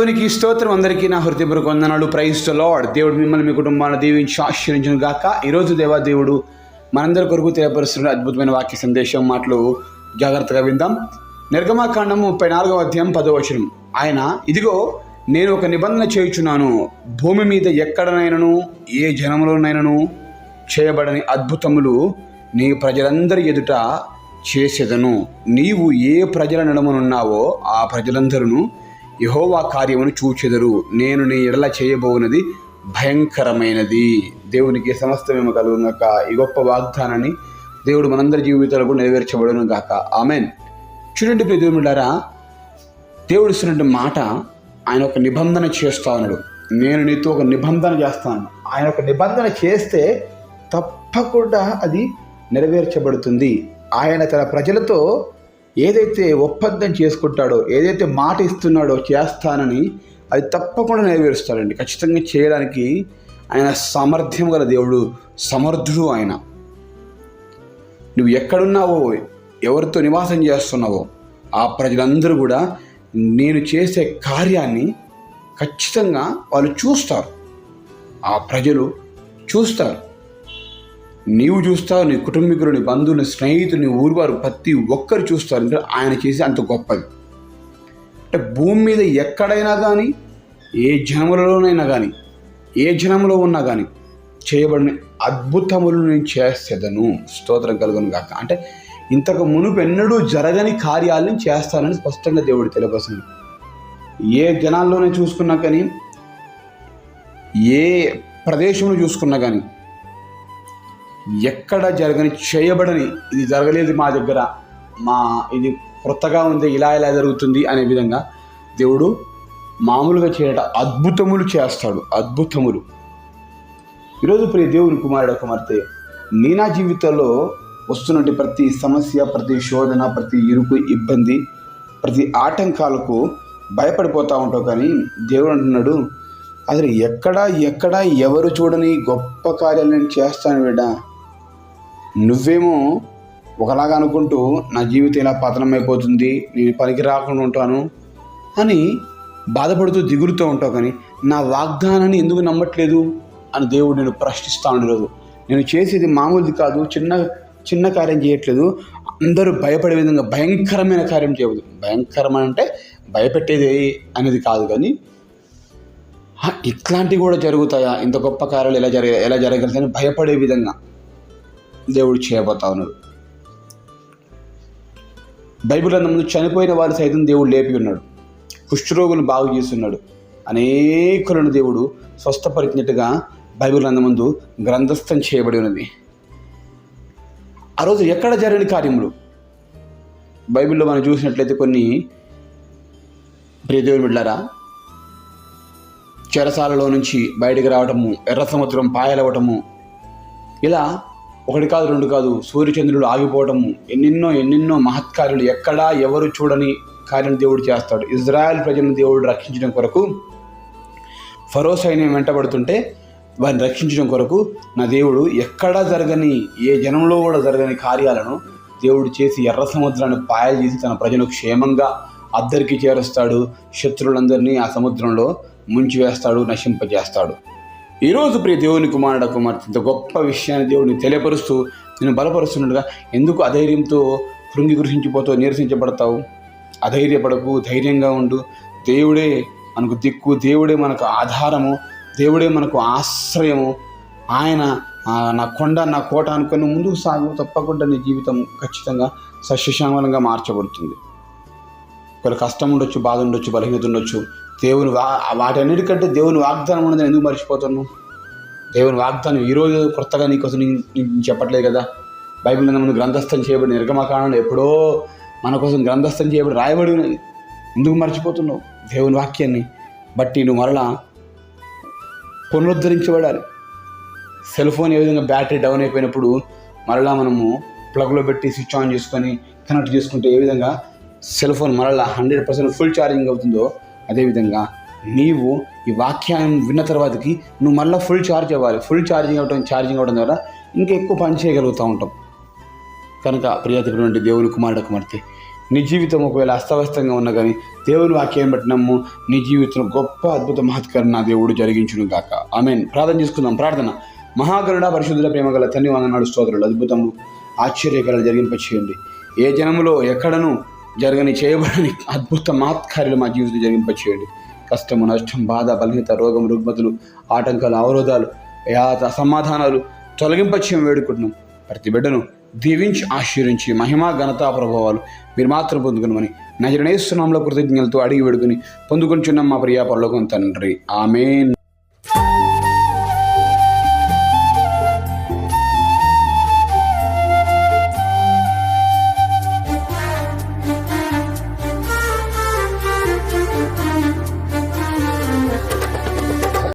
దేవునికి స్తోత్రం. అందరికీ నా హృదయపూర్వక వందనాలు. Praise the Lord. దేవుడు మిమ్మల్ని మీ కుటుంబాన్ని దీవించి ఆశీర్వదించును గాక. ఈరోజు దేవుడు మనందరి కొరకు తెలియపరుస్తున్న అద్భుతమైన వాక్య సందేశం మాటలు జాగ్రత్తగా విందాం. నిర్గమకాండము 34వ అధ్యాయం 10వ వచనం. ఆయన, ఇదిగో నేను ఒక నిబంధన చేయుచున్నాను, భూమి మీద ఎక్కడనైనను ఏ జనములోనైనను చేయబడని అద్భుతములు నీ ప్రజలందరి ఎదుట చేసేదను. నీవు ఏ ప్రజల నడుమనున్నావో ఆ ప్రజలందరూ యెహోవా కార్యమును చూచెదరు. నేను నీ ఎడల చేయబోనది భయంకరమైనది. దేవునికి సమస్తమేమో కలుగును గాక. ఈ గొప్ప వాగ్దానాన్ని దేవుడు మనందరి జీవితాలకు నెరవేర్చబడును గాక. ఆమెన్. చూడండి ప్రియ దేవులారా, దేవుడు ఇస్తున్న మాట, ఆయన ఒక నిబంధన చేస్తా ఉన్నాడు. నేను నీతో ఒక నిబంధన చేస్తాను. ఆయన ఒక నిబంధన చేస్తే తప్పకుండా అది నెరవేర్చబడుతుంది. ఆయన తన ప్రజలతో ఏదైతే ఒప్పందం చేసుకుంటాడో, ఏదైతే మాట ఇస్తున్నాడో చేస్తానని, అది తప్పకుండా నెరవేరుస్తాడండి. ఖచ్చితంగా చేయడానికి ఆయన సామర్థ్యం గల దేవుడు, సమర్థుడు ఆయన. నువ్వు ఎక్కడున్నావో, ఎవరితో నివాసం చేస్తున్నావో ఆ ప్రజలందరూ కూడా నేను చేసే కార్యాన్ని ఖచ్చితంగా వాళ్ళు చూస్తారు. ఆ ప్రజలు చూస్తారు, నీవు చూస్తావు, నీ కుటుంబీకులు, నీ బంధువులు, నీ స్నేహితులు, నీ ఊరివారు ప్రతి ఒక్కరు చూస్తారు. అంటే ఆయన చేసి అంత గొప్పది. అంటే భూమి మీద ఎక్కడైనా కానీ, ఏ జనములలోనైనా కానీ, ఏ జనంలో ఉన్నా కానీ చేయబడిన అద్భుతములు నేను చేసేదను. స్తోత్రం కలుగును గాక. అంటే ఇంతకు మునుపు ఎన్నడూ జరగని కార్యాలను చేస్తానని స్పష్టంగా దేవుడు తెలియపరుస్తున్నాడు. ఏ జనాల్లోనే చూసుకున్నా కానీ, ఏ ప్రదేశంలో చూసుకున్నా కానీ, ఎక్కడ జరగని, చేయబడని, ఇది జరగలేదు మా దగ్గర, ఇది కొత్తగా ఉంది, ఇలా జరుగుతుంది అనే విధంగా దేవుడు మామూలుగా చేయట అద్భుతములు చేస్తాడు. అద్భుతములు. ఈరోజు ప్రియ దేవుని కుమారుడు కుమార్తె, నా జీవితంలో వస్తున్నట్టు ప్రతి సమస్య, ప్రతి శోధన, ప్రతి ఇరుకు, ఇబ్బంది, ప్రతి ఆటంకాలకు భయపడిపోతూ ఉంటావు. కానీ దేవుడు అంటున్నాడు, అసలు ఎక్కడ ఎవరు చూడని గొప్ప కార్యాలు నేను చేస్తాను బిడ్డా. నువ్వేమో ఒకలాగా అనుకుంటూ నా జీవితం ఇలా పతనమైపోతుంది, నేను పనికి రాకుండా ఉంటాను అని బాధపడుతూ దిగులుతూ ఉంటావు. కానీ నా వాగ్దానాన్ని ఎందుకు నమ్మట్లేదు అని దేవుడు నేను ప్రశ్నిస్తాను. ఈరోజు నేను చేసేది మామూలుది కాదు, చిన్న కార్యం చేయట్లేదు. అందరూ భయపడే విధంగా భయంకరమైన కార్యం చేయవద్దు. భయంకరమైన అంటే భయపెట్టేది అనేది కాదు, కానీ ఇట్లాంటివి కూడా జరుగుతాయా, ఇంత గొప్ప కార్యాలు ఎలా జరగలుగుతాయని భయపడే విధంగా దేవుడు చేయబోతా ఉన్నాడు. బైబిల్ గ్రంథంలో చనిపోయిన వారు సైతం దేవుడు లేపి ఉన్నాడు. కుష్ఠరోగులను బాగు చేస్తున్నాడు. అనేకులను దేవుడు స్వస్థపరిచినట్టుగా బైబిల్ గ్రంథమందు గ్రంథస్థం చేయబడి ఉన్నది. ఆ రోజు ఎక్కడ జరిగిన కార్యములు బైబిల్లో మనం చూసినట్లయితే కొన్ని ప్రియ దేవుని బిడ్డలారా, చెరసాలలో నుంచి బయటికి రావటము, ఎర్ర సముద్రం పాయలవటము, ఇలా ఒకటి కాదు రెండు కాదు, సూర్యచంద్రుడు ఆగిపోవటము, ఎన్నెన్నో మహత్కార్యాలు, ఎక్కడా ఎవరు చూడని కార్యం దేవుడు చేస్తాడు. ఇజ్రాయెల్ ప్రజలను దేవుడు రక్షించడం కొరకు ఫరో సైన్యం వెంటబడుతుంటే వారిని రక్షించడం కొరకు నా దేవుడు ఎక్కడా జరగని, ఏ జనంలో కూడా జరగని కార్యాలను దేవుడు చేసి ఎర్ర సముద్రాన్ని పాయలు చేసి తన ప్రజలను క్షేమంగా అద్దరికి చేరుస్తాడు. శత్రువులందరినీ ఆ సముద్రంలో ముంచివేస్తాడు, నశింపజేస్తాడు. ఈరోజు ప్రియ దేవుని కుమారుడు కుమార్తె, ఇంత గొప్ప విషయాన్ని దేవుడిని తెలియపరుస్తూ నేను బలపరుస్తున్నట్టుగా ఎందుకు అధైర్యంతో కృంగి కృషించిపోతావు, నీరసించబడతావు? అధైర్యపడకు, ధైర్యంగా ఉండు. దేవుడే మనకు దిక్కు, దేవుడే మనకు ఆధారము, దేవుడే మనకు ఆశ్రయము. ఆయన నా కొండ, నా కోట అనుకుని ముందుకు సాగు. తప్పకుండా నీ జీవితం ఖచ్చితంగా సస్యశ్యామలంగా మార్చబడుతుంది. ఒకవేళ కష్టం ఉండొచ్చు, బాధ ఉండొచ్చు, బలహీనత ఉండొచ్చు, దేవుని వాటన్నిటికంటే దేవుని వాగ్దానం ఉన్నది ఎందుకు మర్చిపోతున్నాను? దేవుని వాగ్దానం ఈరోజు కొత్తగా నీకోసం నేను చెప్పట్లేదు కదా. బైబిల్ ముందు గ్రంథస్థం చేయబడి, నిర్గమకాండంలో ఎప్పుడో మన కోసం గ్రంథస్థం చేయబడి రాయబడి ఉన్నది. ఎందుకు మర్చిపోతున్నావు? దేవుని వాక్యాన్ని బట్టి నువ్వు మరలా పునరుద్ధరించబడాలి. సెల్ ఫోన్ ఏ విధంగా బ్యాటరీ డౌన్ అయిపోయినప్పుడు మరలా మనము ప్లగ్లో పెట్టి స్విచ్ ఆన్ చేసుకొని కనెక్ట్ చేసుకుంటే ఏ విధంగా సెల్ ఫోన్ మరలా 100% ఫుల్ ఛార్జింగ్ అవుతుందో, అదేవిధంగా నీవు ఈ వాక్యాన్ని విన్న తర్వాతకి నువ్వు మళ్ళీ ఫుల్ ఛార్జ్ అవ్వాలి. ఫుల్ ఛార్జింగ్ అవ్వడం ద్వారా ఇంకా ఎక్కువ పని చేయగలుగుతూ ఉంటాం. కనుక ప్రియతమైనటువంటి దేవుని కుమారుడు కుమార్తె, నీ జీవితం ఒకవేళ అస్తవ్యస్తంగా ఉన్నా కానీ దేవుని వాక్యాన్ని బట్టి నమ్ము, నీ జీవితం గొప్ప అద్భుత మహత్కరణ నా దేవుడు జరిగించును గాక. ఆమేన్. ప్రార్థన చేసుకుందాం. ప్రార్థన. మహాగరుడ పరిశుద్ధుల ప్రేమగల తండ్రి వందనాలు స్తోత్రాలు, అద్భుతము ఆశ్చర్యకరాలు జరిగింపచేయండి. ఏ జనములో ఎక్కడను జరగని చేయబడని అద్భుత మహత్కార్యాలు మా జీవితం జరిగింపచేయండి. కష్టము, నష్టం, బాధ, బలహీనత, రోగం, రుగ్మతులు, ఆటంకాలు, అవరోధాలు, యాత అసమాధానాలు తొలగింపచేయం వేడుకుంటున్నాం. ప్రతి బిడ్డను దీవించి ఆశీర్వించి మహిమా ఘనతా ప్రభావాలు మీరు మాత్రం పొందుకునమని నజరేయునామములో కృతజ్ఞతలతో అడిగి వేడుకుని పొందుకొనిచున్నాం మా ప్రియ పరలోకపు తండ్రి. ఆమేన్.